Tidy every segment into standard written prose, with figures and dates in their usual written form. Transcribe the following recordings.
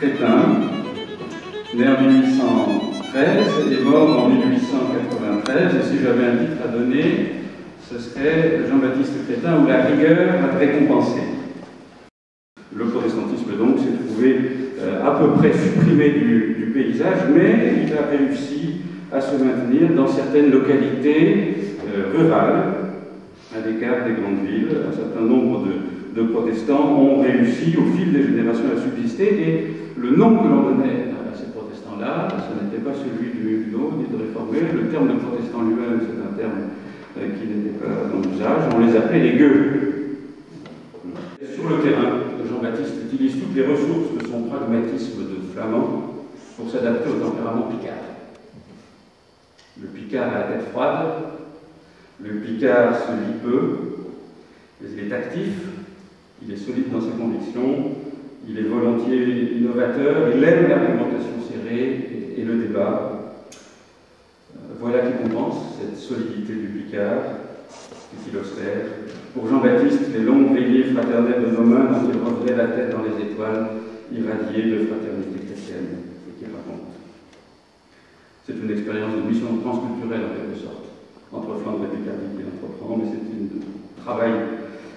Crétin, né en 1813 et mort en 1893. Et si j'avais un titre à donner, ce serait Jean-Baptiste Crétin ou la rigueur à récompenser. Le protestantisme donc s'est trouvé à peu près supprimé du paysage, mais il a réussi à se maintenir dans certaines localités rurales, à l'écart des grandes villes. Un certain nombre de protestants ont réussi au fil des générations à subsister, et le nom que l'on donnait à ces protestants-là, ce n'était pas celui du Huguenot ni de réformé. Le terme de protestant lui-même, c'est un terme qui n'était pas dans l'usage. On les appelait les gueux. Sur le terrain, Jean-Baptiste utilise toutes les ressources de son pragmatisme de flamand pour s'adapter au tempérament picard. Le picard a la tête froide, le picard se lie peu, mais il est actif, il est solide dans ses convictions, il est volontiers innovateur, il aime l'argumentation serrée et le débat. Voilà qui compense cette solidité du picard, dit-il austère. Pour Jean-Baptiste, les longues veillées fraternelles de nos mains dont il revenait la tête dans les étoiles, irradiées de fraternité chrétienne, et qu'il raconte. C'est une expérience de mission transculturelle en quelque sorte, entre Flandre et Picardie qu'il entreprend, mais c'est un travail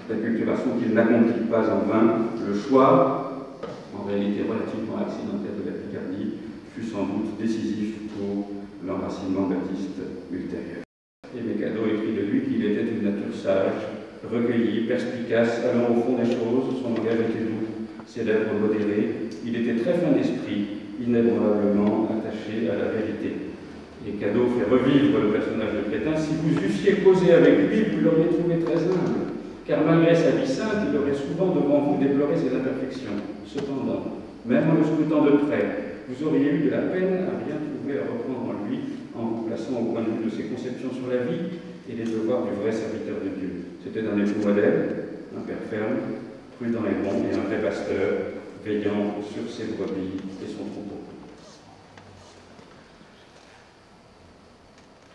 d'acculturation qu'il n'accomplit pas en vain. Le choix, en réalité relativement accidentel de la Picardie, fut sans doute décisif pour l'enracinement baptiste ultérieur. Et Mécado écrit de lui qu'il était une nature sage, recueilli, perspicace, allant au fond des choses. Son langage était doux, ses lèvres modérées. Il était très fin d'esprit, inébranlablement attaché à la vérité. Et Cadot fait revivre le personnage de Crétin. Si vous eussiez causé avec lui, vous l'auriez trouvé très humble, car malgré sa vie sainte, il aurait souvent devant vous déploré ses imperfections. Cependant, même en le scrutant de près, vous auriez eu de la peine à rien trouver à reprendre en lui, en vous plaçant au point de vue de ses conceptions sur la vie et les devoirs du vrai serviteur de Dieu. C'était un époux modèle, un père ferme, prudent et bon, et un vrai pasteur, veillant sur ses brebis et son troupeau.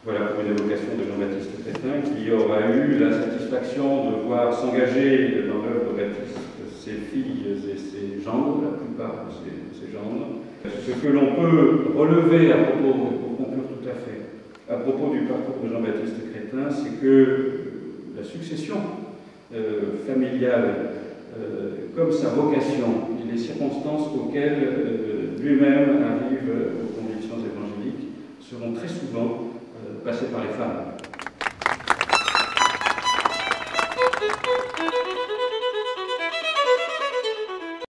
Voilà pour une évocation de Jean-Baptiste Crétin, qui aura eu la satisfaction de voir s'engager dans l'œuvre baptiste ses filles et ses gendres, la plupart de ses gendres. Ce que l'on peut relever à propos, pour conclure tout à fait, à propos du parcours de Jean-Baptiste Crétin, c'est que la succession familiale, comme sa vocation et les circonstances auxquelles lui-même arrive aux convictions évangéliques, seront très souvent passées par les femmes.